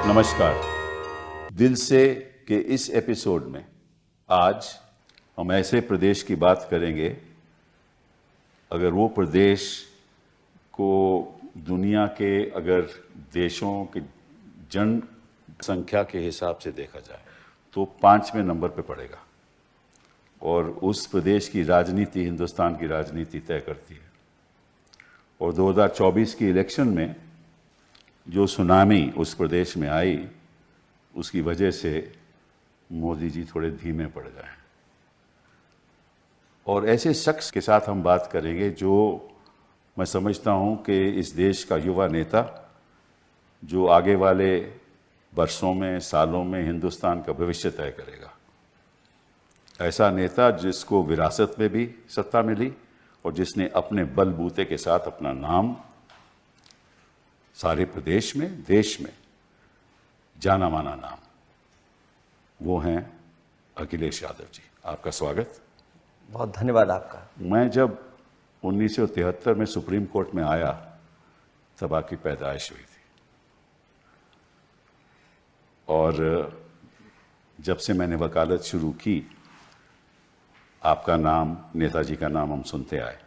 नमस्कार। दिल से के इस एपिसोड में आज हम ऐसे प्रदेश की बात करेंगे, अगर वो प्रदेश को दुनिया के अगर देशों की जनसंख्या के हिसाब से देखा जाए तो 5वें नंबर पे पड़ेगा और उस प्रदेश की राजनीति हिंदुस्तान की राजनीति तय करती है। और 2024 की इलेक्शन में जो सुनामी उस प्रदेश में आई, उसकी वजह से मोदी जी थोड़े धीमे पड़ गए। और ऐसे शख्स के साथ हम बात करेंगे जो मैं समझता हूं कि इस देश का युवा नेता, जो आगे वाले वर्षों में सालों में हिंदुस्तान का भविष्य तय करेगा। ऐसा नेता जिसको विरासत में भी सत्ता मिली और जिसने अपने बलबूते के साथ अपना नाम सारे प्रदेश में, देश में जाना माना नाम, वो हैं अखिलेश यादव जी। आपका स्वागत। बहुत धन्यवाद आपका। मैं जब 1973 में सुप्रीम कोर्ट में आया तब आपकी पैदाइश हुई थी और जब से मैंने वकालत शुरू की, आपका नाम, नेताजी का नाम हम सुनते आए।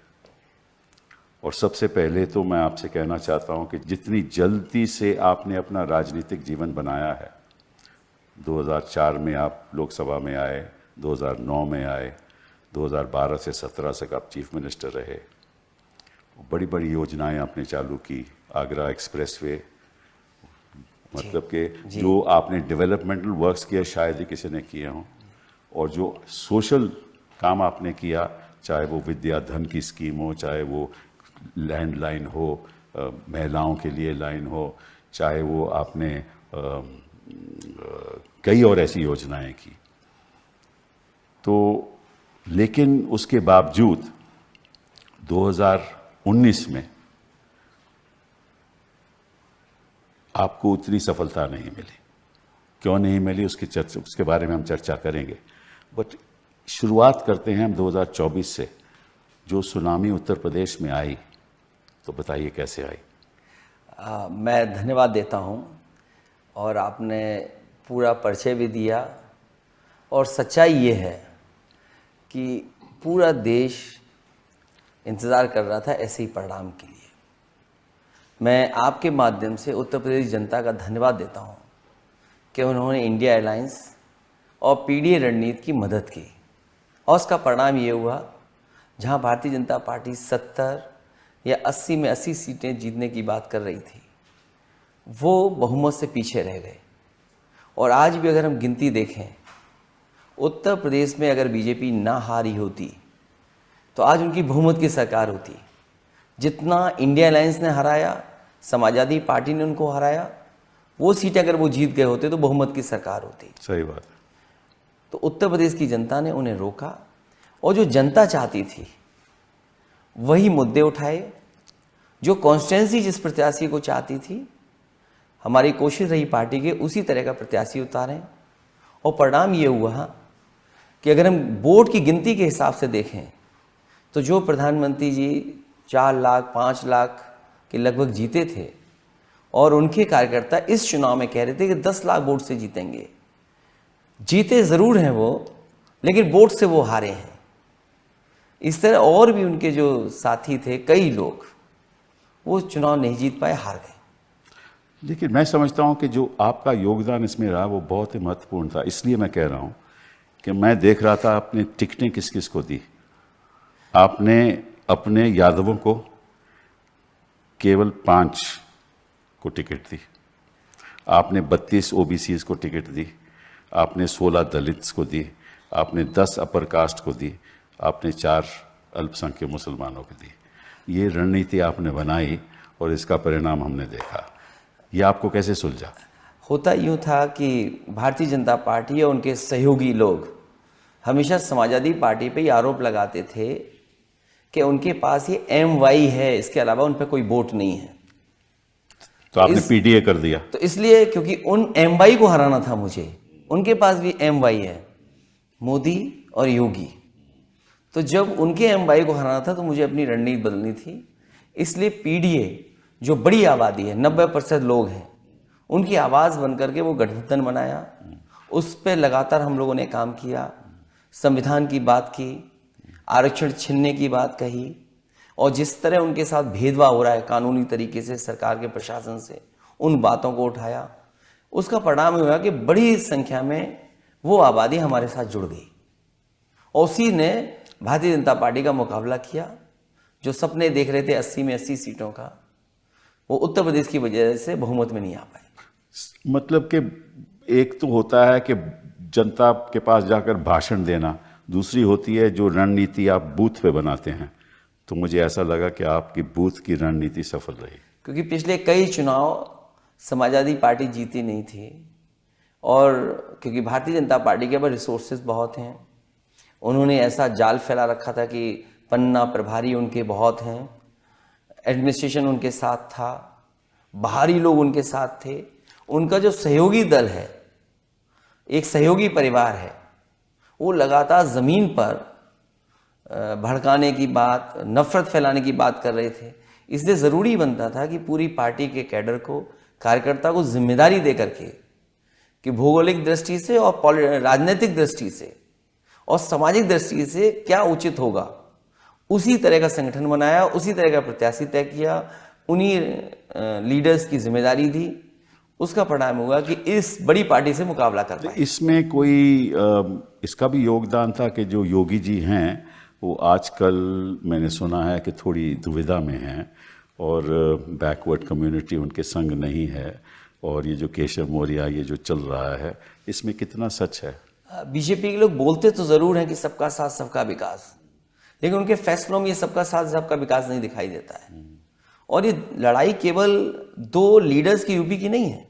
और सबसे पहले तो मैं आपसे कहना चाहता हूं कि जितनी जल्दी से आपने अपना राजनीतिक जीवन बनाया है, 2004 में आप लोकसभा में आए, 2009 में आए, 2012 से 17 तक आप चीफ मिनिस्टर रहे, बड़ी बड़ी योजनाएं आपने चालू की, आगरा एक्सप्रेसवे, मतलब कि जो आपने डेवलपमेंटल वर्क्स किए शायद ही किसी ने किए हों, और जो सोशल काम आपने किया, चाहे वो विद्या धन की स्कीम हो, चाहे वो लैंड लाइन हो, महिलाओं के लिए लाइन हो, चाहे वो आपने कई और ऐसी योजनाएं की। तो लेकिन उसके बावजूद 2019 में आपको उतनी सफलता नहीं मिली। क्यों नहीं मिली उसके बारे में हम चर्चा करेंगे। बट शुरुआत करते हैं हम 2024 से। जो सुनामी उत्तर प्रदेश में आई, तो बताइए कैसे आई। मैं धन्यवाद देता हूं, और आपने पूरा परिचय भी दिया। और सच्चाई ये है कि पूरा देश इंतज़ार कर रहा था ऐसे ही परिणाम के लिए। मैं आपके माध्यम से उत्तर प्रदेश जनता का धन्यवाद देता हूं कि उन्होंने इंडिया एलायंस और पीडीए रणनीति की मदद की, और उसका परिणाम ये हुआ, जहां भारतीय जनता पार्टी 70 या 80 में 80 सीटें जीतने की बात कर रही थी, वो बहुमत से पीछे रह गए। और आज भी अगर हम गिनती देखें, उत्तर प्रदेश में अगर बीजेपी ना हारी होती तो आज उनकी बहुमत की सरकार होती। जितना इंडिया अलायंस ने हराया, समाजवादी पार्टी ने उनको हराया, वो सीटें अगर वो जीत गए होते तो बहुमत की सरकार होती। सही बात है। तो उत्तर प्रदेश की जनता ने उन्हें रोका, और जो जनता चाहती थी वही मुद्दे उठाए, जो कॉन्स्टिट्यूंसी जिस प्रत्याशी को चाहती थी, हमारी कोशिश रही पार्टी के उसी तरह का प्रत्याशी उतारें। और परिणाम ये हुआ कि अगर हम वोट की गिनती के हिसाब से देखें तो जो प्रधानमंत्री जी 4 लाख 5 लाख के लगभग जीते थे, और उनके कार्यकर्ता इस चुनाव में कह रहे थे कि 10 लाख वोट से जीतेंगे। जीते ज़रूर हैं वो, लेकिन वोट से वो हारे हैं। इस तरह और भी उनके जो साथी थे, कई लोग, वो चुनाव नहीं जीत पाए, हार गए। लेकिन मैं समझता हूं कि जो आपका योगदान इसमें रहा वो बहुत ही महत्वपूर्ण था। इसलिए मैं कह रहा हूं कि मैं देख रहा था आपने टिकटें किस किस को दी। आपने अपने यादवों को केवल 5 को टिकट दी, आपने 32 ओबीसीज को टिकट दी, आपने 16 दलित्स को दी, आपने 10 अपर कास्ट को दी, आपने 4 अल्पसंख्यक मुसलमानों को दी। ये रणनीति आपने बनाई और इसका परिणाम हमने देखा। ये आपको कैसे सुलझा? होता यूँ था कि भारतीय जनता पार्टी और उनके सहयोगी लोग हमेशा समाजवादी पार्टी पे ही आरोप लगाते थे कि उनके पास ये MY है, इसके अलावा उन पर कोई वोट नहीं है। तो आपने पीडीए कर दिया। तो इसलिए, क्योंकि उन MY को हराना था मुझे, उनके पास भी MY है, मोदी और योगी। तो जब उनके MY को हराना था तो मुझे अपनी रणनीति बदलनी थी। इसलिए पीडीए जो बड़ी आबादी है, 90% लोग हैं, उनकी आवाज़ बन करके वो गठबंधन बनाया, उस पर लगातार हम लोगों ने काम किया, संविधान की बात की, आरक्षण छीनने की बात कही, और जिस तरह उनके साथ भेदभाव हो रहा है कानूनी तरीके से सरकार के प्रशासन से, उन बातों को उठाया। उसका परिणाम हुआ कि बड़ी संख्या में वो आबादी हमारे साथ जुड़ गई और उसी ने भारतीय जनता पार्टी का मुकाबला किया। जो सपने देख रहे थे 80 में 80 सीटों का, वो उत्तर प्रदेश की वजह से बहुमत में नहीं आ पाए। मतलब कि एक तो होता है कि जनता के पास जाकर भाषण देना, दूसरी होती है जो रणनीति आप बूथ पे बनाते हैं। तो मुझे ऐसा लगा कि आपकी बूथ की रणनीति सफल रही, क्योंकि पिछले कई चुनाव समाजवादी पार्टी जीती नहीं थी, और क्योंकि भारतीय जनता पार्टी के पास रिसोर्सेज बहुत हैं, उन्होंने ऐसा जाल फैला रखा था कि पन्ना प्रभारी उनके बहुत हैं, एडमिनिस्ट्रेशन उनके साथ था, बाहरी लोग उनके साथ थे। उनका जो सहयोगी दल है, एक सहयोगी परिवार है, वो लगातार ज़मीन पर भड़काने की बात, नफरत फैलाने की बात कर रहे थे। इसलिए ज़रूरी बनता था कि पूरी पार्टी के कैडर को, कार्यकर्ता को जिम्मेदारी दे करके कि भौगोलिक दृष्टि से और राजनीतिक दृष्टि से और सामाजिक दृष्टि से क्या उचित होगा, उसी तरह का संगठन बनाया, उसी तरह का प्रत्याशी तय किया, उन्हीं लीडर्स की जिम्मेदारी दी। उसका परिणाम हुआ कि इस बड़ी पार्टी से मुकाबला कर पाए। इसमें कोई इसका भी योगदान था कि जो योगी जी हैं वो आजकल मैंने सुना है कि थोड़ी दुविधा में हैं और बैकवर्ड कम्युनिटी उनके संग नहीं है, और ये जो केशव मौर्य ये जो चल रहा है, इसमें कितना सच है? बीजेपी के लोग बोलते तो जरूर हैं कि सबका साथ सबका विकास, लेकिन उनके फैसलों में ये सबका साथ सबका विकास नहीं दिखाई देता है। और ये लड़ाई केवल दो लीडर्स की यूपी की नहीं है,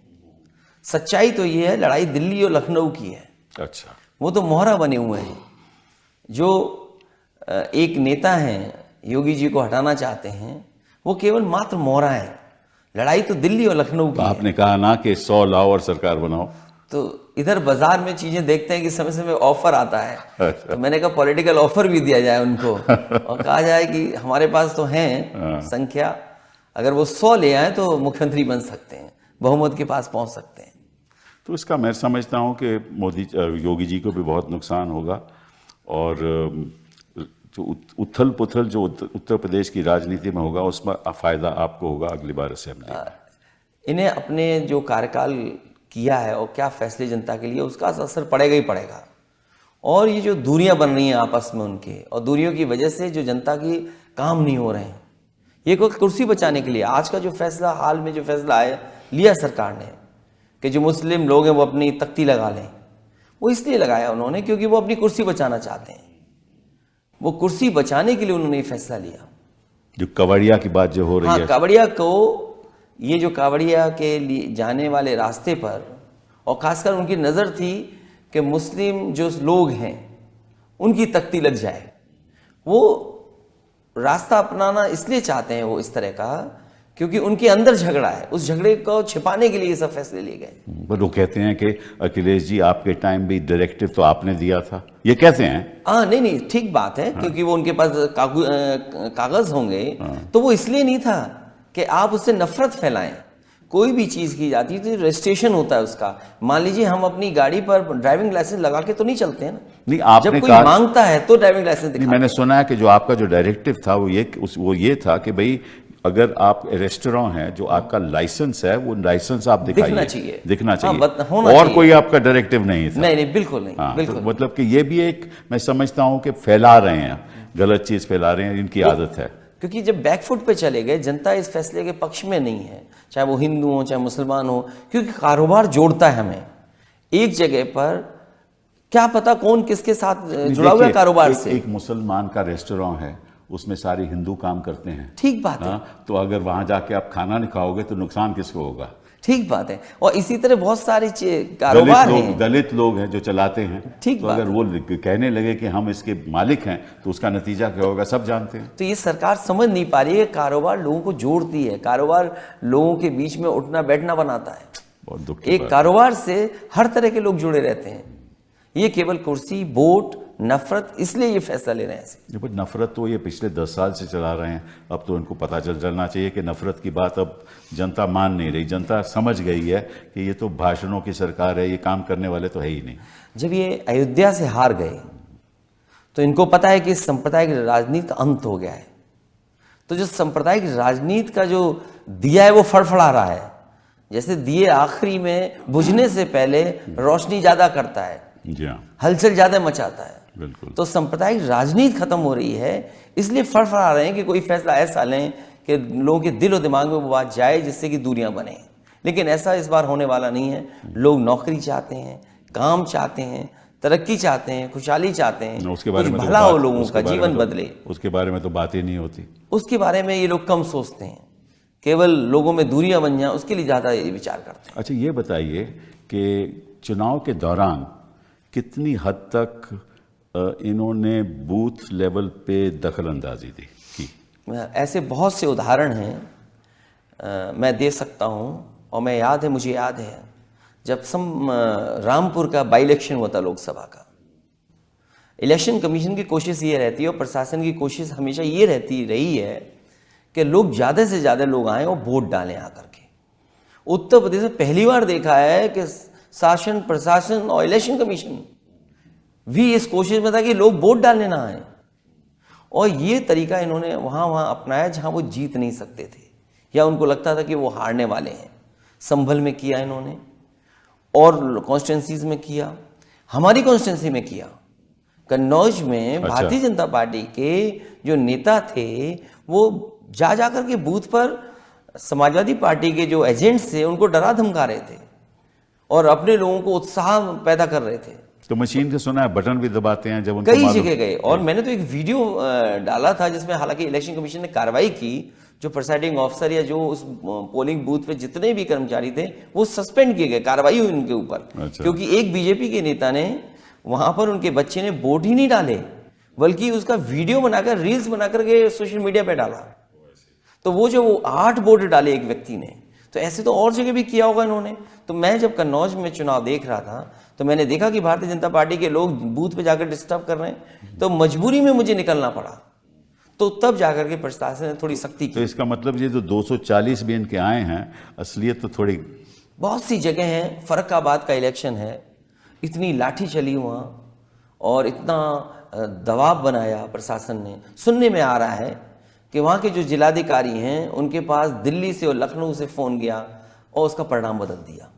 सच्चाई तो ये है लड़ाई दिल्ली और लखनऊ की है। अच्छा, वो तो मोहरा बने हुए हैं। जो एक नेता हैं योगी जी को हटाना चाहते हैं, वो केवल मात्र मोहरा है। लड़ाई तो दिल्ली और लखनऊ की है। आपने कहा ना कि 100 लाओ और सरकार बनाओ, तो इधर बाजार में चीजें देखते हैं कि समय समय ऑफर आता है। तो मैंने कहा पॉलिटिकल ऑफर भी दिया जाए उनको और कहा जाए कि हमारे पास तो हैं संख्या, अगर वो 100 ले आए तो मुख्यमंत्री बन सकते हैं, बहुमत के पास पहुंच सकते हैं। तो इसका मैं समझता हूं कि योगी जी को भी बहुत नुकसान होगा, और जो उथल पुथल जो उत्तर प्रदेश की राजनीति में होगा उसमें फायदा आपको होगा अगली बार असेंबली में। इन्हें अपने जो कार्यकाल किया है और क्या फैसले जनता के लिए, उसका असर पड़ेगा ही पड़ेगा। और ये जो दूरियां बन रही हैं आपस में उनके, और दूरियों की वजह से जो जनता की काम नहीं हो रहे हैं, ये कोई कुर्सी बचाने के लिए आज का जो फैसला, हाल में जो फैसला आया लिया सरकार ने कि जो मुस्लिम लोग हैं वो अपनी तख्ती लगा लें, वो इसलिए लगाया उन्होंने क्योंकि वो अपनी कुर्सी बचाना चाहते हैं। वो कुर्सी बचाने के लिए उन्होंने ये फैसला लिया। जो कावड़िया की बात जो हो रही है, कावड़िया को, ये जो कावड़िया के लिए जाने वाले रास्ते पर, और खासकर उनकी नज़र थी कि मुस्लिम जो लोग हैं उनकी तख्ती लग जाए, वो रास्ता अपनाना इसलिए चाहते हैं वो इस तरह का क्योंकि उनके अंदर झगड़ा है। उस झगड़े को छिपाने के लिए ये सब फैसले लिए गए। पर वो कहते हैं कि अखिलेश जी आपके टाइम भी डायरेक्टिव तो आपने दिया था, ये कहते हैं। हाँ, नहीं ठीक बात है। क्योंकि वो उनके पास कागज होंगे, तो वो इसलिए नहीं था कि आप उससे नफरत फैलाएं। कोई भी चीज की जाती है तो रजिस्ट्रेशन होता है उसका। मान लीजिए हम अपनी गाड़ी पर ड्राइविंग लाइसेंस लगा के तो नहीं चलते हैं ना। नहीं, आपने जब कोई मांगता है तो ड्राइविंग लाइसेंस दिखाते हैं। मैंने सुना है कि जो आपका जो डायरेक्टिव था वो ये था कि भाई अगर आप रेस्टोरेंट है, जो आपका लाइसेंस है वो लाइसेंस आप दिखाइए, दिखना चाहिए। और कोई आपका डायरेक्टिव नहीं था? नहीं, बिल्कुल नहीं। बिल्कुल। तो मतलब कि ये भी एक, मैं समझता हूं कि फैला रहे हैं, गलत चीज फैला रहे हैं, इनकी आदत है। क्योंकि जब बैकफुट पे चले गए, जनता इस फैसले के पक्ष में नहीं है, चाहे वो हिंदू हो चाहे मुसलमान हो, क्योंकि कारोबार जोड़ता है हमें एक जगह पर। क्या पता कौन किसके साथ जुड़ा हुआ है कारोबार से। एक मुसलमान का रेस्टोरेंट है, उसमें सारे हिंदू काम करते हैं, ठीक बात है। तो अगर वहां जाके आप खाना नहीं खाओगे तो नुकसान किसको होगा? ठीक बात है। और इसी तरह बहुत सारे कारोबार हैं, दलित लोग हैं जो चलाते हैं, ठीक तो अगर वो कहने लगे कि हम इसके मालिक हैं तो उसका नतीजा क्या होगा सब जानते हैं। तो ये सरकार समझ नहीं पा रही है। कारोबार लोगों को जोड़ती है, कारोबार लोगों के बीच में उठना बैठना बनाता है। बहुत दुख। एक कारोबार से हर तरह के लोग जुड़े रहते हैं। ये केवल कुर्सी, वोट, नफरत, इसलिए ये फैसला ले रहे हैं ऐसे। बट नफरत तो ये पिछले 10 साल से चला रहे हैं, अब तो इनको पता चलना चाहिए कि नफरत की बात अब जनता मान नहीं रही, जनता समझ गई है कि ये तो भाषणों की सरकार है, ये काम करने वाले तो है ही नहीं। जब ये अयोध्या से हार गए तो इनको पता है कि सांप्रदायिक राजनीति का अंत हो गया है। तो जो सांप्रदायिक राजनीति का जो दिया है वो फड़फड़ा रहा है, जैसे दिए आखिरी में बुझने से पहले रोशनी ज्यादा करता है, जी हाँ, हलचल ज्यादा मचाता है। बिल्कुल। तो सांप्रदायिक राजनीति खत्म हो रही है, इसलिए फड़फड़ा रहे हैं कि कोई फैसला ऐसा लें कि लोगों के दिल और दिमाग में वो बात जाए जिससे कि दूरियां बने। लेकिन ऐसा इस बार होने वाला नहीं है। लोग नौकरी चाहते हैं, काम चाहते हैं, तरक्की चाहते हैं, खुशहाली चाहते हैं, उसके बारे में भला हो, लोगों का जीवन बदले, उसके बारे में तो बात ही नहीं होती। उसके बारे में ये लोग कम सोचते हैं, केवल लोगों में दूरियां बन जाएं उसके लिए ज़्यादा ये विचार करते हैं। अच्छा, ये बताइए कि चुनाव के दौरान कितनी हद तक इन्होंने बूथ लेवल पे दखल अंदाजी की? ऐसे बहुत से उदाहरण हैं, मैं दे सकता हूँ। और मुझे याद है जब रामपुर का बाई इलेक्शन हुआ था लोकसभा का, इलेक्शन कमीशन की कोशिश ये रहती है और प्रशासन की कोशिश हमेशा ये रही है कि लोग ज़्यादा से ज़्यादा लोग आएँ और वोट डालें आकर के। उत्तर प्रदेश में पहली बार देखा है कि शासन, प्रशासन और इलेक्शन कमीशन भी इस कोशिश में था कि लोग वोट डालने ना आए। और ये तरीका इन्होंने वहाँ अपनाया जहाँ वो जीत नहीं सकते थे या उनको लगता था कि वो हारने वाले हैं। संभल में किया इन्होंने और कॉन्स्टिट्यूंसीज में किया, हमारी कॉन्स्टिट्यूंसी में किया। कन्नौज में भारतीय जनता पार्टी के जो नेता थे वो जा करके बूथ पर समाजवादी पार्टी के जो एजेंट्स थे उनको डरा धमका रहे थे और अपने लोगों को उत्साह पैदा कर रहे थे। तो मशीन से सुना है बटन भी दबाते हैं जब उनको कई जगह गए। और मैंने तो एक वीडियो डाला था जिसमें हालांकि इलेक्शन कमीशन ने कार्रवाई की, जो प्रिसाइडिंग ऑफिसर या जो उस पोलिंग बूथ पे जितने भी कर्मचारी थे वो सस्पेंड किए गए, कार्रवाई हुई उनके ऊपर। क्योंकि एक बीजेपी के नेता ने वहां पर उनके बच्चे ने वोट ही नहीं डाले बल्कि उसका वीडियो बनाकर, रील्स बनाकर के सोशल मीडिया पे डाला। तो वो जो 8 वोट डाले एक व्यक्ति ने, तो ऐसे तो और जगह भी किया होगा इन्होंने। तो मैं जब कन्नौज में चुनाव देख रहा था तो मैंने देखा कि भारतीय जनता पार्टी के लोग बूथ पे जाकर डिस्टर्ब कर रहे हैं, तो मजबूरी में मुझे निकलना पड़ा। तो तब जाकर के प्रशासन ने थोड़ी सख्ती की। तो इसका मतलब ये जो 240 भी इनके आए हैं, असलियत तो थोड़ी बहुत सी जगह हैं। फर्रुखाबाद का इलेक्शन है, इतनी लाठी चली वहाँ और इतना दबाव बनाया प्रशासन ने। सुनने में आ रहा है कि वहाँ के जो जिलाधिकारी हैं उनके पास दिल्ली से और लखनऊ से फ़ोन गया और उसका परिणाम बदल दिया।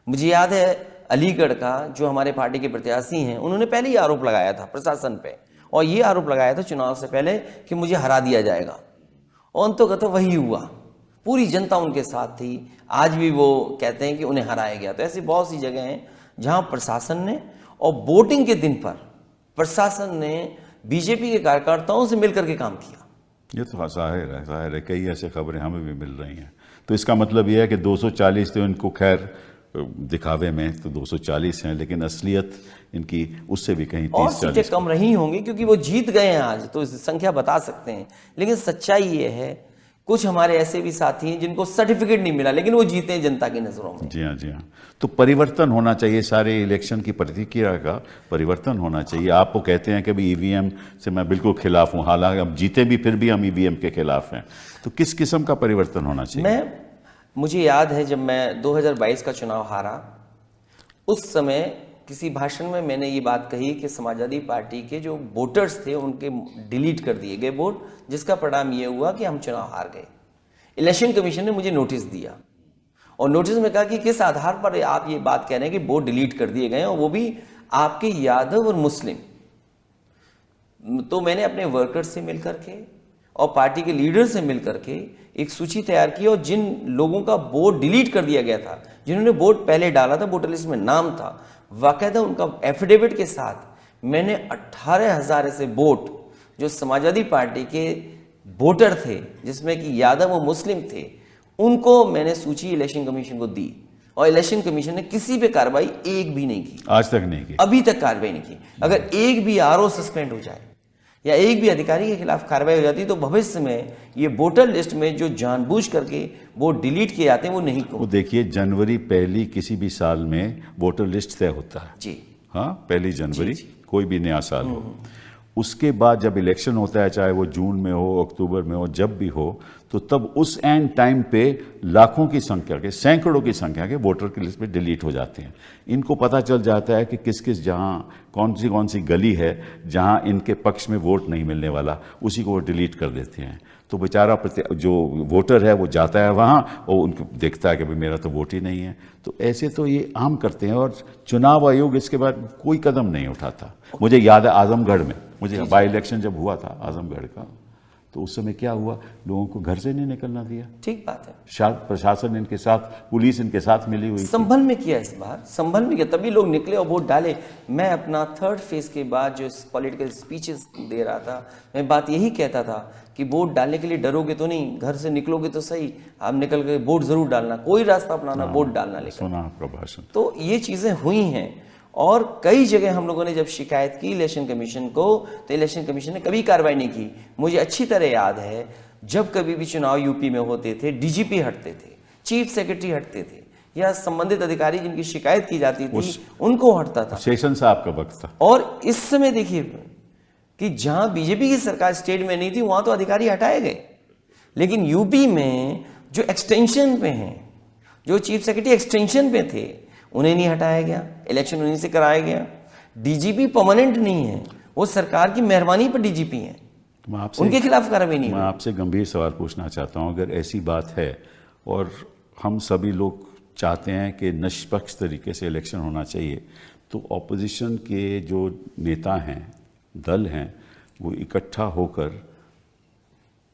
मुझे याद है अलीगढ़ का जो हमारे पार्टी के प्रत्याशी हैं उन्होंने पहले ही आरोप लगाया था प्रशासन पे, और ये आरोप लगाया था चुनाव से पहले कि मुझे हरा दिया जाएगा, और अंततः वही हुआ। पूरी जनता उनके साथ थी। आज भी वो कहते हैं कि उन्हें हराया गया। तो ऐसी बहुत सी जगह हैं जहां प्रशासन ने, और वोटिंग के दिन पर प्रशासन ने बीजेपी के कार्यकर्ताओं से मिलकर के काम किया। ये तो जाहिर है, कई ऐसे खबरें हमें भी मिल रही हैं। तो इसका मतलब यह है कि 240 तो इनको खैर दिखावे में तो 240 हैं, लेकिन असलियत इनकी उससे भी कहीं 30-40 और सीटें कम रही होंगी क्योंकि वो जीत गए हैं आज, तो संख्या बता सकते हैं। लेकिन सच्चाई ये है, कुछ हमारे ऐसे भी साथी हैं जिनको सर्टिफिकेट नहीं मिला लेकिन वो जीते हैं जनता की नजरों में। जी हाँ, जी हाँ। तो परिवर्तन होना चाहिए, सारे इलेक्शन की प्रतिक्रिया का परिवर्तन होना चाहिए। आप वो कहते हैं कि भाई ईवीएम से मैं बिल्कुल खिलाफ हूँ, हालांकि अब जीते भी फिर भी हम ईवीएम के खिलाफ हैं। तो किस किस्म का परिवर्तन होना चाहिए? मुझे याद है जब मैं 2022 का चुनाव हारा, उस समय किसी भाषण में मैंने ये बात कही कि समाजवादी पार्टी के जो वोटर्स थे उनके डिलीट कर दिए गए वोट, जिसका परिणाम ये हुआ कि हम चुनाव हार गए। इलेक्शन कमीशन ने मुझे नोटिस दिया और नोटिस में कहा कि किस आधार पर आप ये बात कह रहे हैं कि वोट डिलीट कर दिए गए और वो भी आपके यादव और मुस्लिम। तो मैंने अपने वर्कर्स से मिलकर के और पार्टी के लीडर से मिलकर के एक सूची तैयार की, और जिन लोगों का वोट डिलीट कर दिया गया था, जिन्होंने वोट पहले डाला था, वोटर लिस्ट में नाम था, वाकायदा उनका एफिडेविट के साथ मैंने 18,000 ऐसे वोट जो समाजवादी पार्टी के वोटर थे जिसमें कि यादव और मुस्लिम थे, उनको मैंने सूची इलेक्शन कमीशन को दी, और इलेक्शन कमीशन ने किसी पे कार्रवाई एक भी नहीं की, आज तक नहीं की, अभी तक कार्रवाई नहीं की। अगर एक भी आरओ सस्पेंड हो जाए या एक भी अधिकारी के खिलाफ कार्रवाई हो जाती तो भविष्य में ये वोटर लिस्ट में जो जानबूझ करके वोट डिलीट किए जाते हैं वो नहीं को। वो देखिए, जनवरी पहली किसी भी साल में वोटर लिस्ट तय होता है जी हाँ, 1 जनवरी कोई भी नया साल हो, उसके बाद जब इलेक्शन होता है, चाहे वो जून में हो, अक्टूबर में हो, जब भी हो, तो तब उस एंड टाइम पे लाखों की संख्या के, सैकड़ों की संख्या के वोटर की लिस्ट में डिलीट हो जाते हैं। इनको पता चल जाता है कि किस किस जहाँ कौन सी गली है जहाँ इनके पक्ष में वोट नहीं मिलने वाला, उसी को वो डिलीट कर देते हैं। तो बेचारा जो वोटर है वो जाता है वहाँ और उनको देखता है कि भाई मेरा तो वोट ही नहीं है। तो ऐसे तो ये आम करते हैं और चुनाव आयोग इसके बाद कोई कदम नहीं उठाता। मुझे याद है आजमगढ़ में, मुझे बाई इलेक्शन जब हुआ था आजमगढ़ का, तो उस समय क्या हुआ, लोगों को घर से नहीं निकलना दिया। ठीक बात है। प्रशासन इनके साथ, पुलिस इनके साथ मिली हुई, संभल में किया, इस बार संभल में किया, तभी लोग निकले और वोट डाले। मैं अपना थर्ड फेज के बाद जो पॉलिटिकल स्पीचेस दे रहा था, मैं बात यही कहता था कि वोट डालने के लिए डरोगे तो नहीं, घर से निकलोगे तो सही, आप निकल के वोट जरूर डालना, कोई रास्ता अपनाना, वोट डालना। लेकर सुना आपका भाषण। तो ये चीजें हुई हैं और कई जगह हम लोगों ने जब शिकायत की इलेक्शन कमीशन को, तो इलेक्शन कमीशन ने कभी कार्रवाई नहीं की। मुझे अच्छी तरह याद है जब कभी भी चुनाव यूपी में होते थे, डीजीपी हटते थे, चीफ सेक्रेटरी हटते थे, या संबंधित अधिकारी जिनकी शिकायत की जाती थी उनको हटता था। सेशन साहब का वक्त था। और इस समय देखिए कि जहां बीजेपी की सरकार स्टेट में नहीं थी वहां तो अधिकारी हटाए गए, लेकिन यूपी में जो एक्सटेंशन पे हैं, जो चीफ सेक्रेटरी एक्सटेंशन पे थे, उन्हें नहीं हटाया गया, इलेक्शन उन्हीं से कराया गया। डीजीपी परमानेंट नहीं है, वो सरकार की मेहरबानी पर डीजीपी हैं, उनके खिलाफ कार्रवाई नहीं। मैं आपसे गंभीर सवाल पूछना चाहता हूं, अगर ऐसी बात है और हम सभी लोग चाहते हैं कि निष्पक्ष तरीके से इलेक्शन होना चाहिए, तो ऑपोजिशन के जो नेता हैं, दल हैं, वो इकट्ठा होकर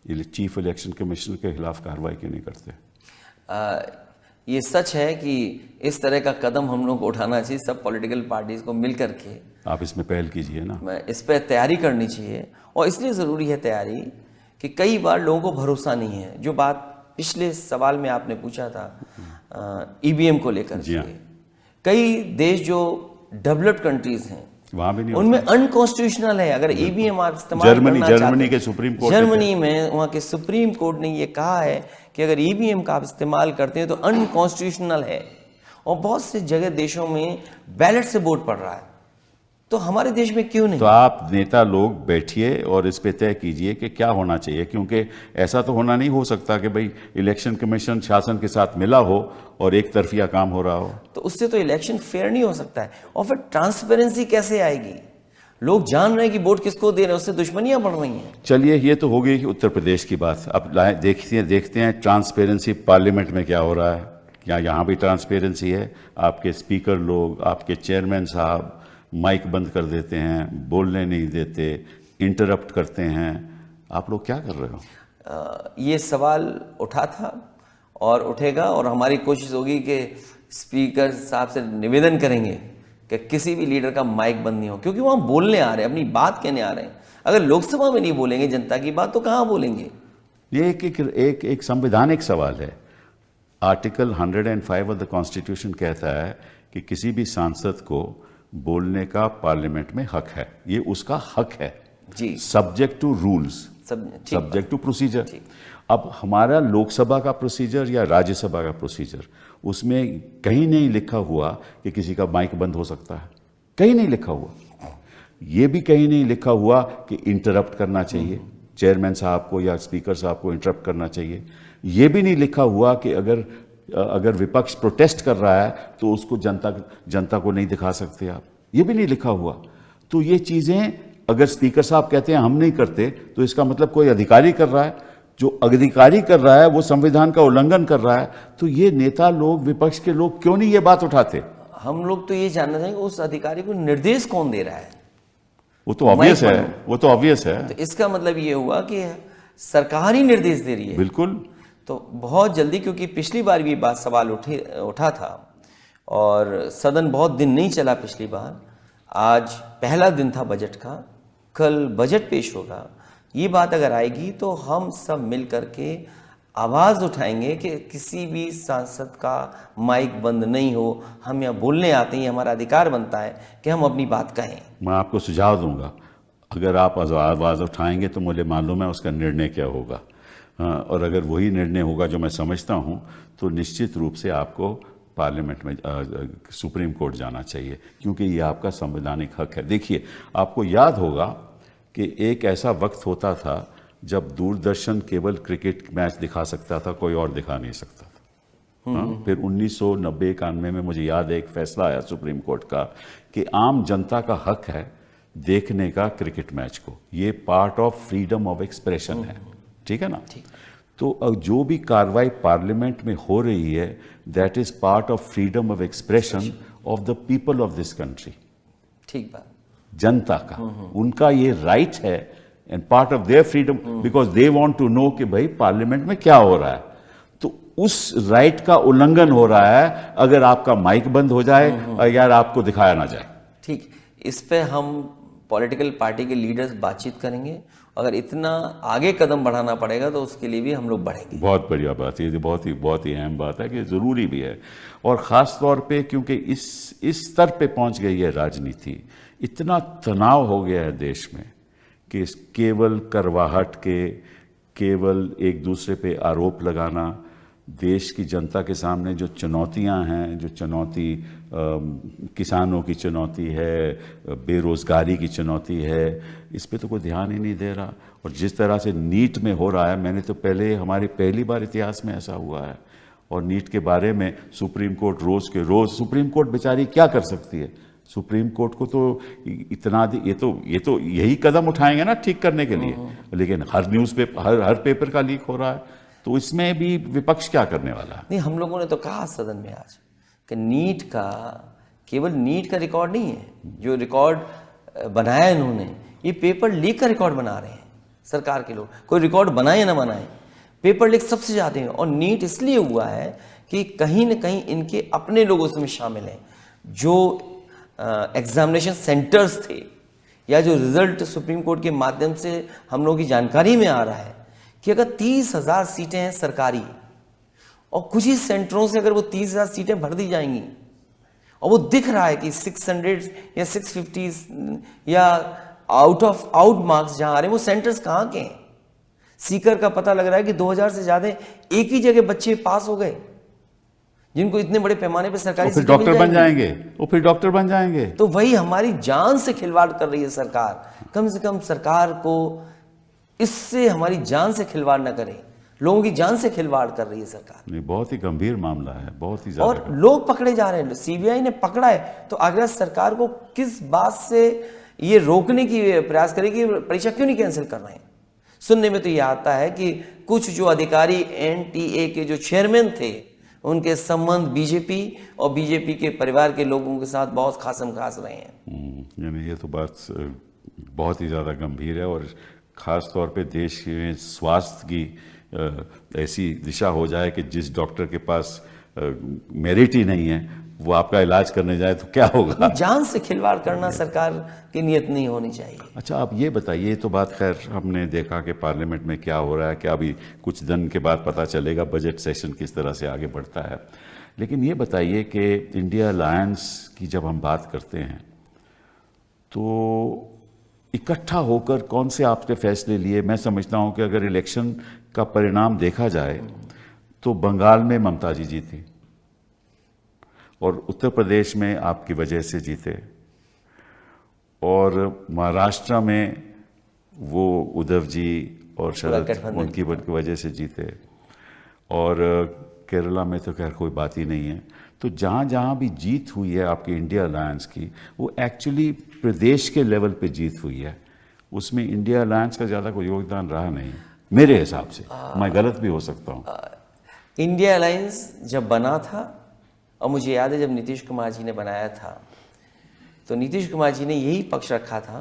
चीफ इलेक्शन कमिश्नर के खिलाफ कार्रवाई क्यों नहीं करते? ये सच है कि इस तरह का कदम हम लोग को उठाना चाहिए, सब पॉलिटिकल पार्टीज को मिल करके। आप इसमें पहल कीजिए ना। मैं इस पर तैयारी करनी चाहिए, और इसलिए ज़रूरी है तैयारी कि कई बार लोगों को भरोसा नहीं है। जो बात पिछले सवाल में आपने पूछा था ईवीएम को लेकर के, कई देश जो डेवलप्ड कंट्रीज हैं वहाँ भी नहीं, उनमें अनकॉन्स्टिट्यूशनल है। अगर ईवीएम आप इस्तेमाल जर्मनी के सुप्रीम कोर्ट, जर्मनी में वहाँ के सुप्रीम कोर्ट ने ये कहा है कि अगर ईवीएम का आप इस्तेमाल करते हैं तो अनकॉन्स्टिट्यूशनल है, और बहुत से जगह देशों में बैलेट से वोट पड़ रहा है, तो हमारे देश में क्यों नहीं? तो आप नेता लोग बैठिए और इस पे तय कीजिए कि क्या होना चाहिए, क्योंकि ऐसा तो होना नहीं हो सकता कि भाई इलेक्शन कमीशन शासन के साथ मिला हो और एक तरफिया काम हो रहा हो। तो उससे तो इलेक्शन फेयर नहीं हो सकता है। और फिर ट्रांसपेरेंसी कैसे आएगी? लोग जान रहे हैं कि वोट किसको दे रहे हैं, उससे दुश्मनियां बढ़ रही हैं। चलिए, ये तो हो गई उत्तर प्रदेश की बात। अब देखते हैं ट्रांसपेरेंसी पार्लियामेंट में क्या हो रहा है। क्या यहाँ भी ट्रांसपेरेंसी है? आपके स्पीकर लोग, आपके चेयरमैन साहब माइक बंद कर देते हैं, बोलने नहीं देते, इंटरप्ट करते हैं। आप लोग क्या कर रहे हो? ये सवाल उठा था और उठेगा, और हमारी कोशिश होगी कि स्पीकर साहब से निवेदन करेंगे कि किसी भी लीडर का माइक बंद नहीं हो, क्योंकि वहाँ बोलने आ रहे हैं, अपनी बात कहने आ रहे हैं। अगर लोकसभा में नहीं बोलेंगे जनता की बात, तो कहाँ बोलेंगे? ये एक संवैधानिक सवाल है। आर्टिकल 105 ऑफ द कॉन्स्टिट्यूशन कहता है कि किसी भी सांसद को बोलने का पार्लियामेंट में हक है, ये उसका हक है जी, subject to rules, subject to procedure. अब हमारा लोकसभा का प्रोसीजर या राज्यसभा का प्रोसीजर, उसमें कहीं नहीं लिखा हुआ कि किसी का माइक बंद हो सकता है, कहीं नहीं लिखा हुआ। ये भी कहीं नहीं लिखा हुआ कि इंटरप्ट करना चाहिए, चेयरमैन साहब को या स्पीकर साहब को इंटरप्ट करना चाहिए। ये भी नहीं लिखा हुआ कि अगर विपक्ष प्रोटेस्ट कर रहा है तो उसको जनता को नहीं दिखा सकते आप, ये भी नहीं लिखा हुआ। तो ये चीजें अगर स्पीकर साहब कहते हैं हम नहीं करते, तो इसका मतलब कोई अधिकारी कर रहा है। जो अधिकारी कर रहा है वो संविधान का उल्लंघन कर रहा है। तो ये नेता लोग, विपक्ष के लोग क्यों नहीं ये बात उठाते? हम लोग तो ये जानना चाहेंगे उस अधिकारी को निर्देश कौन दे रहा है। वो तो ऑब्वियस है, वो तो ऑब्वियस है। तो इसका मतलब ये हुआ कि सरकार ही निर्देश दे रही है। बिल्कुल। तो बहुत जल्दी, क्योंकि पिछली बार भी बात सवाल उठा था और सदन बहुत दिन नहीं चला पिछली बार। आज पहला दिन था बजट का, कल बजट पेश होगा। ये बात अगर आएगी तो हम सब मिल करके आवाज़ उठाएंगे कि किसी भी सांसद का माइक बंद नहीं हो। हम यहाँ बोलने आते हैं, हमारा अधिकार बनता है कि हम अपनी बात कहें। मैं आपको सुझाव दूंगा, अगर आप आवाज़ उठाएंगे तो मुझे मालूम है उसका निर्णय क्या होगा। और अगर वही निर्णय होगा जो मैं समझता हूँ, तो निश्चित रूप से आपको पार्लियामेंट में सुप्रीम कोर्ट जाना चाहिए, क्योंकि ये आपका संवैधानिक हक है। देखिए, आपको याद होगा कि एक ऐसा वक्त होता था जब दूरदर्शन केवल क्रिकेट मैच दिखा सकता था, कोई और दिखा नहीं सकता था। फिर 1990-91 में मुझे याद है एक फैसला आया सुप्रीम कोर्ट का कि आम जनता का हक है देखने का क्रिकेट मैच को, ये part of freedom of expression है, ठीक है ना। तो जो भी कार्रवाई पार्लियामेंट में हो रही है, that is part of freedom of expression of the people of this country. ठीक बात, जनता का, उनका ये राइट है and part of their freedom, because they want to know कि भाई पार्लियामेंट में क्या हो रहा है। तो उस राइट का उल्लंघन हो रहा है अगर आपका माइक बंद हो जाए और यार आपको दिखाया ना जाए। ठीक, इस पे हम पॉलिटिकल पार्टी के लीडर्स बातचीत करेंगे। अगर इतना आगे कदम बढ़ाना पड़ेगा तो उसके लिए भी हम लोग बढ़ेंगे। बहुत बढ़िया बात है, ये बहुत ही अहम बात है कि ज़रूरी भी है, और ख़ास तौर पे क्योंकि इस स्तर पे पहुंच गई है राजनीति, इतना तनाव हो गया है देश में कि केवल करवाहट के, केवल एक दूसरे पे आरोप लगाना, देश की जनता के सामने जो चुनौतियां हैं, जो चुनौती किसानों की चुनौती है, बेरोजगारी की चुनौती है, इस पे तो कोई ध्यान ही नहीं दे रहा। और जिस तरह से नीट में हो रहा है, मैंने तो हमारी पहली बार इतिहास में ऐसा हुआ है। और नीट के बारे में सुप्रीम कोर्ट रोज के रोज, सुप्रीम कोर्ट बेचारी क्या कर सकती है? सुप्रीम कोर्ट को तो इतना ये तो यही कदम उठाएंगे ना ठीक करने के लिए, लेकिन हर न्यूज़ पेपर, हर पेपर का लीक हो रहा है। तो इसमें भी विपक्ष क्या करने वाला है? नहीं, हम लोगों ने तो कहा सदन में आज कि नीट का, केवल नीट का रिकॉर्ड नहीं है जो रिकॉर्ड बनाया इन्होंने, ये पेपर लीक का रिकॉर्ड बना रहे हैं सरकार के लोग। कोई रिकॉर्ड बनाए या ना बनाए, पेपर लीक सबसे ज़्यादा है। और नीट इसलिए हुआ है कि कहीं ना कहीं इनके अपने लोग उसमें शामिल हैं। जो एग्जामिनेशन सेंटर्स थे या जो रिजल्ट सुप्रीम कोर्ट के माध्यम से हम लोगों की जानकारी में आ रहा है कि अगर 30,000 सीटें हैं सरकारी, और कुछ ही सेंटरों से अगर वो 30,000 सीटें भर दी जाएंगी, और वो दिख रहा है कि 600 या 650 या आउट मार्क्स जहां आ रहे हैं, वो सेंटर्स कहाँ के हैं? सीकर का पता लग रहा है कि 2000 से ज्यादा एक ही जगह बच्चे पास हो गए, जिनको इतने बड़े पैमाने पे सरकारी फिर डॉक्टर बन जाएंगे, वो फिर डॉक्टर बन जाएंगे। तो वही हमारी जान से खिलवाड़ कर रही है सरकार। कम से कम सरकार को इससे हमारी जान से खिलवाड़ न करे, लोगों की जान से खिलवाड़ कर रही है सरकार। नहीं, बहुत ही गंभीर मामला है, बहुत ही ज्यादा। और लोग पकड़े जा रहे हैं, सीबीआई ने पकड़ा है, तो अगर सरकार को किस बात से ये रोकने की प्रयास करेगी, परीक्षा क्यों नहीं कैंसिल कर रहे हैं? सुनने में तो ये आता है कि कुछ जो अधिकारी एनटीए के जो चेयरमैन थे, उनके संबंध बीजेपी और बीजेपी के परिवार के लोगों के साथ बहुत खासम खास रहे हैं। यानी ये तो बात बहुत ही ज़्यादा गंभीर है, और ख़ास तौर पे देश के स्वास्थ्य की ऐसी दिशा हो जाए कि जिस डॉक्टर के पास मेरिट ही नहीं है वो आपका इलाज करने जाए तो क्या होगा? जान से खिलवाड़ करना सरकार की नीयत नहीं होनी चाहिए। अच्छा, आप ये बताइए, ये तो बात खैर हमने देखा कि पार्लियामेंट में क्या हो रहा है, क्या अभी कुछ दिन के बाद पता चलेगा बजट सेशन किस तरह से आगे बढ़ता है। लेकिन ये बताइए कि इंडिया अलायंस की जब हम बात करते हैं तो इकट्ठा होकर कौन से आपने फैसले लिए? मैं समझता हूँ कि अगर इलेक्शन का परिणाम देखा जाए तो बंगाल में ममता जी जीती, और उत्तर प्रदेश में आपकी वजह से जीते, और महाराष्ट्र में वो उद्धव जी और शरद उनकी वजह से जीते, और केरला में तो खैर कोई बात ही नहीं है। तो जहाँ जहाँ भी जीत हुई है आपकी इंडिया अलायंस की, वो एक्चुअली प्रदेश के लेवल पे जीत हुई है, उसमें इंडिया अलायंस का ज़्यादा कोई योगदान रहा नहीं मेरे हिसाब से। मैं गलत भी हो सकता हूँ। इंडिया अलायंस जब बना था, और मुझे याद है जब नीतीश कुमार जी ने बनाया था, तो नीतीश कुमार जी ने यही पक्ष रखा था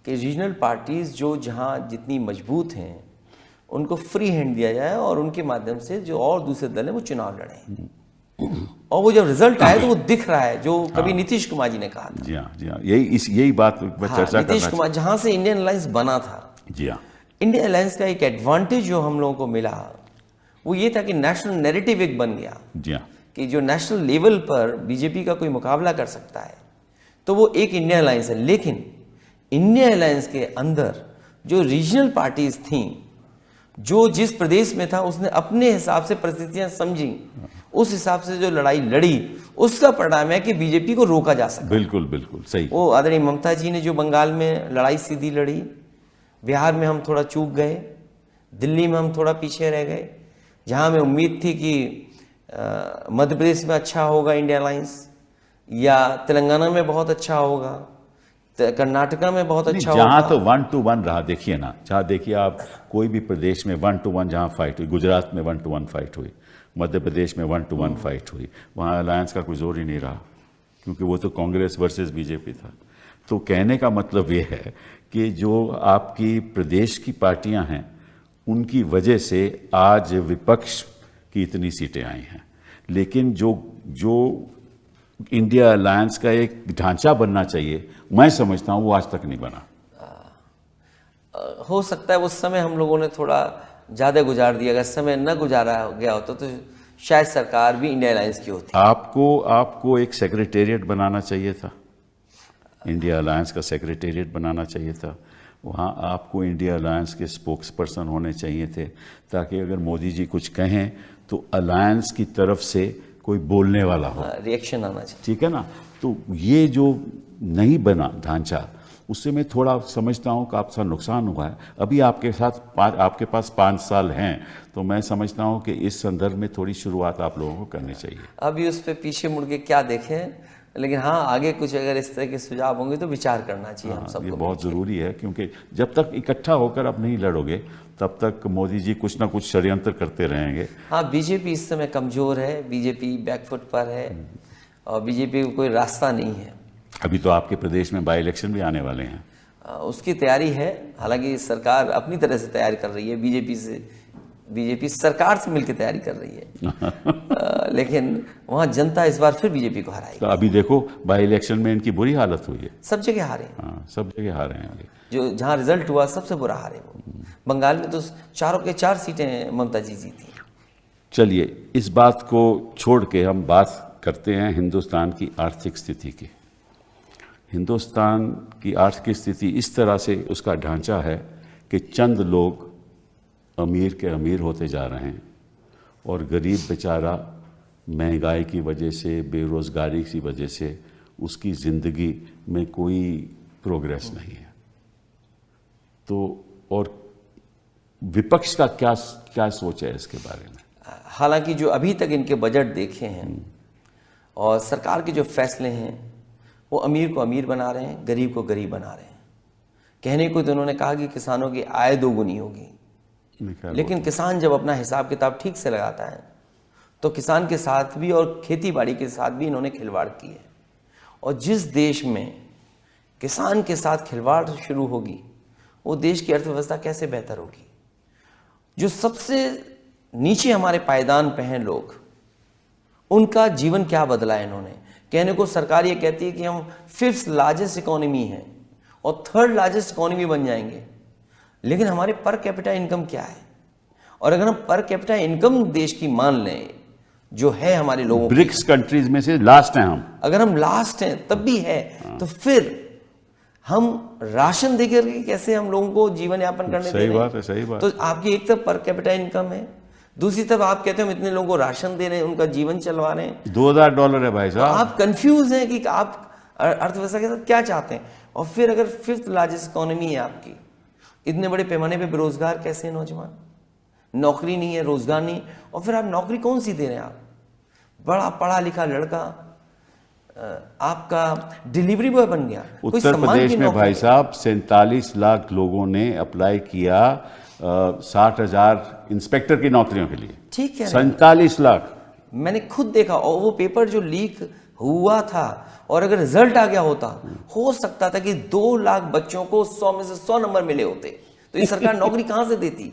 कि रीजनल पार्टीज़ जो जहाँ जितनी मजबूत हैं उनको फ्री हैंड दिया जाए, और उनके माध्यम से जो और दूसरे दल हैं वो चुनाव लड़ें। और वो जब रिजल्ट आया तो वो दिख रहा है जो कभी नीतीश कुमार जी ने कहा था। जी हाँ, यही बात मैं चर्चा नीतीश कुमार, जहाँ से इंडियन अलायंस बना था। जी हाँ, इंडियन अलायंस का एक एडवांटेज जो हम लोगों को मिला वो ये था कि नेशनल नैरेटिव एक बन गया। जी हाँ, कि जो नेशनल लेवल पर बीजेपी का कोई मुकाबला कर सकता है तो वो एक इंडिया अलायंस है। लेकिन इंडिया अलायंस के अंदर जो रीजनल पार्टीज थीं, जो जिस प्रदेश में था उसने अपने हिसाब से परिस्थितियां समझी उस हिसाब से जो लड़ाई लड़ी उसका परिणाम है कि बीजेपी को रोका जा सका। बिल्कुल बिल्कुल सही। वो आदरणीय ममता जी ने जो बंगाल में लड़ाई सीधी लड़ी, बिहार में हम थोड़ा चूक गए, दिल्ली में हम थोड़ा पीछे रह गए। जहां हमें उम्मीद थी कि मध्य प्रदेश में अच्छा होगा इंडिया अलायंस, या तेलंगाना में बहुत अच्छा होगा, कर्नाटका में बहुत अच्छा होगा। जहां तो 1 to 1 रहा, देखिए ना, जहां देखिए आप कोई भी प्रदेश में 1 to 1 जहां फाइट हुई, गुजरात में 1 to 1 फाइट हुई, मध्य प्रदेश में 1 to 1 फाइट हुई, वहां अलायंस का कोई जोर ही नहीं रहा, क्योंकि वो तो कांग्रेस वर्सेस बीजेपी था। तो कहने का मतलब ये है कि जो आपकी प्रदेश की पार्टियां हैं उनकी वजह से आज विपक्ष की इतनी सीटें आई हैं, लेकिन जो इंडिया अलायंस का एक ढांचा बनना चाहिए, मैं समझता हूं वो आज तक नहीं बना। हो सकता है उस समय हम लोगों ने थोड़ा ज़्यादा गुजार दिया, अगर समय न गुजारा गया होता तो शायद सरकार भी इंडिया अलायंस की होती। आपको एक सेक्रेटेरिएट बनाना चाहिए था, इंडिया अलायंस का सेक्रेटेरिएट बनाना चाहिए था। वहाँ आपको इंडिया अलायंस के स्पोक्स पर्सन होने चाहिए थे, ताकि अगर मोदी जी कुछ कहें तो अलायंस की तरफ से कोई बोलने वाला हो, रिएक्शन आना चाहिए। ठीक है ना। तो ये जो नहीं बना ढांचा, उससे मैं थोड़ा समझता हूँ कि आपका नुकसान हुआ है। अभी आपके पास 5 साल हैं, तो मैं समझता हूँ कि इस संदर्भ में थोड़ी शुरुआत आप लोगों को करनी चाहिए। अभी उस पर पीछे मुड़ के क्या देखें, लेकिन हाँ आगे कुछ अगर इस तरह के सुझाव होंगे तो विचार करना चाहिए हम सबको। ये बहुत ज़रूरी है, क्योंकि जब तक इकट्ठा होकर आप नहीं लड़ोगे तब तक मोदी जी कुछ ना कुछ षड्यंत्र करते रहेंगे। हाँ, बीजेपी इस समय कमज़ोर है, बीजेपी बैकफुट पर है और बीजेपी को कोई रास्ता नहीं है। अभी तो आपके प्रदेश में बाई इलेक्शन भी आने वाले हैं, उसकी तैयारी है। हालांकि सरकार अपनी तरह से तैयारी कर रही है, बीजेपी सरकार से मिलकर तैयारी कर रही है लेकिन वहाँ जनता इस बार फिर बीजेपी को हराएगी। तो अभी देखो बाई इलेक्शन में इनकी बुरी हालत हुई है, सब जगह हारे। हाँ, सब जगह हारे हैं अभी। जो जहाँ रिजल्ट हुआ सबसे बुरा हारे वो। बंगाल में तो 4 के 4 सीटें ममता जी जीती। चलिए इस बात को छोड़ के हम बात करते हैं हिंदुस्तान की आर्थिक स्थिति की। हिंदुस्तान की आर्थिक स्थिति इस तरह से उसका ढांचा है कि चंद लोग अमीर के अमीर होते जा रहे हैं और गरीब बेचारा महंगाई की वजह से, बेरोज़गारी की वजह से उसकी ज़िंदगी में कोई प्रोग्रेस नहीं है। तो और विपक्ष का क्या सोच है इसके बारे में? हालांकि जो अभी तक इनके बजट देखे हैं और सरकार के जो फैसले हैं वो अमीर को अमीर बना रहे हैं, गरीब को गरीब बना रहे हैं। कहने को तो उन्होंने कहा कि किसानों की आय दोगुनी होगी, लेकिन किसान जब अपना हिसाब किताब ठीक से लगाता है तो किसान के साथ भी और खेती बाड़ी के साथ भी इन्होंने खिलवाड़ की है। और जिस देश में किसान के साथ खिलवाड़ शुरू होगी वो देश की अर्थव्यवस्था कैसे बेहतर होगी। जो सबसे नीचे हमारे पायदान पे हैं लोग, उनका जीवन क्या बदला है इन्होंने। कहने को सरकार ये कहती है कि हम 5th लार्जेस्ट इकोनॉमी हैं और 3rd लार्जेस्ट इकोनॉमी बन जाएंगे, लेकिन हमारे पर कैपिटा इनकम क्या है। और अगर हम पर कैपिटा इनकम देश की मान लें जो है हमारे लोगों, ब्रिक्स कंट्रीज में से लास्ट हैं हम, अगर हम लास्ट हैं तब भी है, तो फिर हम राशन देकर के कैसे हम लोगों को जीवन यापन करने दे रहे हैं। सही बात है, सही बात। तो आपकी एक तरफ पर कैपिटा इनकम है, दूसरी तरफ आप कहते हैं हम इतने लोगों को राशन दे रहे हैं, उनका जीवन चलवा रहे हैं। $2000 है भाई साहब। तो आप कंफ्यूज हैं कि आप अर्थव्यवस्था के साथ क्या चाहते हैं। और फिर अगर 5th लार्जेस्ट इकोनॉमी है आपकी, इतने बड़े पैमाने पे बेरोजगार कैसे हैं नौजवान, नौकरी नहीं है, रोजगार नहीं, और फिर आप नौकरी कौन सी दे रहे हैं। आप बड़ा पढ़ा लिखा लड़का आपका डिलीवरी बॉय बन गया। उत्तर प्रदेश में भाई साहब 47 लाख लोगों ने अप्लाई किया 60,000 इंस्पेक्टर की नौकरियों के लिए। ठीक है, 47 लाख मैंने खुद देखा। और वो पेपर जो लीक हुआ था और अगर रिजल्ट आ गया होता, हो सकता था कि 2 लाख बच्चों को 100 में से 100 नंबर मिले होते। तो ये सरकार नौकरी कहां से देती।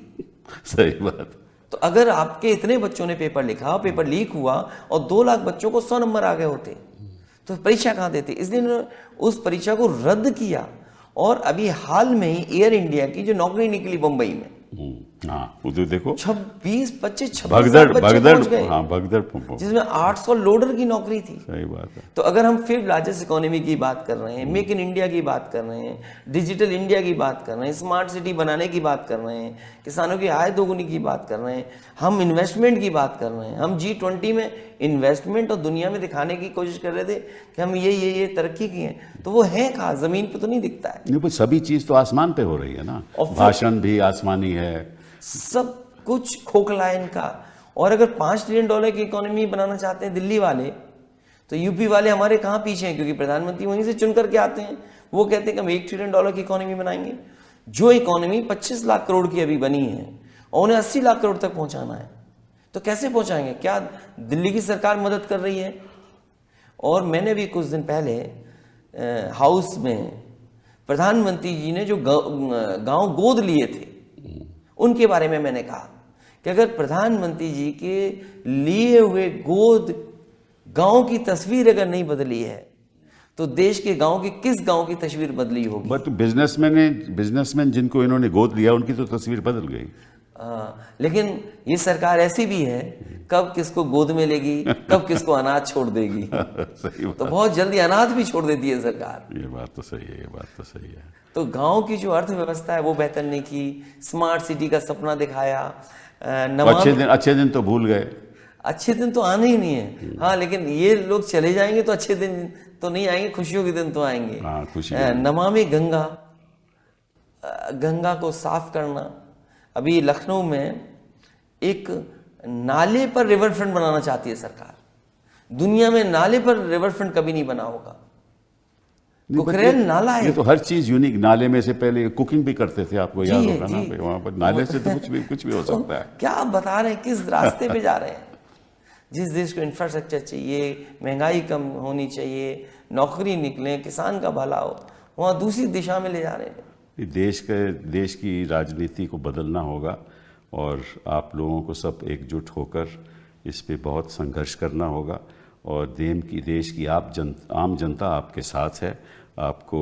सही बात। तो अगर आपके इतने बच्चों ने पेपर लिखा, पेपर लीक हुआ और 2 लाख बच्चों को 100 नंबर आ गए होते, तो परीक्षा कहां देते। इसलिए उन्होंने उस परीक्षा को रद्द किया। और अभी हाल में ही एयर इंडिया की जो नौकरी निकली मुंबई में, हाँ उधर देखो 26 भगदड़ बच्चे भगदड़ पहुंच गए, हाँ भगदड़ पहुंच जिसमें 800 लोडर की नौकरी थी। सही बात है। तो अगर हम फिर लार्जेस्ट इकोनॉमी की बात कर रहे हैं, मेक इन इंडिया की बात कर रहे हैं, डिजिटल इंडिया की बात कर रहे हैं, स्मार्ट सिटी बनाने की बात कर रहे हैं, किसानों की आय दोगुनी की बात कर रहे हैं, हम इन्वेस्टमेंट की बात कर रहे हैं, हम G20 में इन्वेस्टमेंट और दुनिया में दिखाने की कोशिश कर रहे थे कि हम ये तरक्की की हैं, तो वो है कहाँ, जमीन पे तो नहीं दिखता है। नहीं, सभी चीज तो आसमान पे हो रही है ना, भाषण भी आसमानी है, सब कुछ खोखला है इनका। और अगर $5 ट्रिलियन की इकोनॉमी बनाना चाहते हैं दिल्ली वाले, तो यूपी वाले हमारे कहाँ पीछे हैं, क्योंकि प्रधानमंत्री वहीं से चुन करके आते हैं। वो कहते हैं कि हम $1 ट्रिलियन की इकोनॉमी बनाएंगे। जो इकोनॉमी 25 लाख करोड़ की अभी बनी है और उन्हें 80 लाख करोड़ तक पहुंचाना है, तो कैसे पहुंचाएंगे? क्या दिल्ली की सरकार मदद कर रही है? और मैंने भी कुछ दिन पहले हाउस में प्रधानमंत्री जी ने जो गांव गोद लिए थे उनके बारे में मैंने कहा कि अगर प्रधानमंत्री जी के लिए हुए गोद गांव की तस्वीर अगर नहीं बदली है, तो देश के गांव की किस गांव की तस्वीर बदली होगी? बट बिजनेसमैन जिनको इन्होंने गोद लिया उनकी तो तस्वीर बदल गई। लेकिन ये सरकार ऐसी भी है, कब किसको गोद में लेगी, कब किसको अनाथ छोड़ देगी। सही बात। तो बहुत जल्दी अनाथ भी छोड़ देती है सरकार। ये बात तो सही है, ये बात तो सही है। तो गांव की जो अर्थव्यवस्था है वो बेहतर नहीं की, स्मार्ट सिटी का सपना दिखाया, अच्छे दिन तो भूल गए। अच्छे दिन तो आने ही नहीं है। हाँ, लेकिन ये लोग चले जाएंगे तो अच्छे दिन तो नहीं आएंगे, खुशियों के दिन तो आएंगे। हाँ, खुशी। नमामि गंगा, गंगा को साफ करना। अभी लखनऊ में एक नाले पर रिवर फ्रंट बनाना चाहती है सरकार। दुनिया में नाले पर रिवर फ्रंट कभी नहीं बना होगा। कुकरेल नाला है। ये तो हर चीज यूनिक। नाले में से पहले कुकिंग भी करते थे, आपको याद होगा ना, वहां पर नाले से तो कुछ भी हो सकता है। क्या आप बता रहे हैं, किस रास्ते पे जा रहे हैं? जिस देश को इंफ्रास्ट्रक्चर चाहिए, महंगाई कम होनी चाहिए, नौकरी निकले, किसान का भला हो, वहाँ दूसरी दिशा में ले जा रहे हैं। देश की राजनीति को बदलना होगा और आप लोगों को सब एकजुट होकर इस पे बहुत संघर्ष करना होगा। और देश की आम जनता आपके साथ है। आपको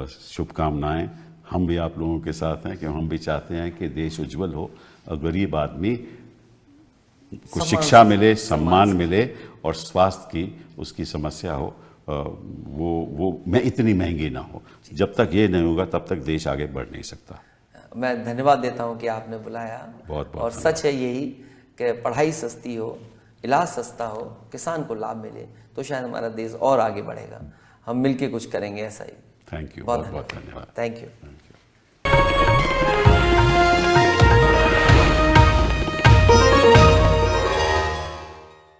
शुभकामनाएं। हम भी आप लोगों के साथ हैं कि हम भी चाहते हैं कि देश उज्जवल हो और गरीब आदमी को शिक्षा मिले, सम्मान मिले और स्वास्थ्य की उसकी समस्या हो, वो मैं इतनी महंगी ना हो। जब तक ये नहीं होगा तब तक देश आगे बढ़ नहीं सकता। मैं धन्यवाद देता हूं कि आपने बुलाया। बहुत और सच है यही कि पढ़ाई सस्ती हो, इलाज सस्ता हो, किसान को लाभ मिले, तो शायद हमारा देश और आगे बढ़ेगा। हम मिलके कुछ करेंगे ऐसा ही। थैंक यू, बहुत बहुत धन्यवाद। Thank you.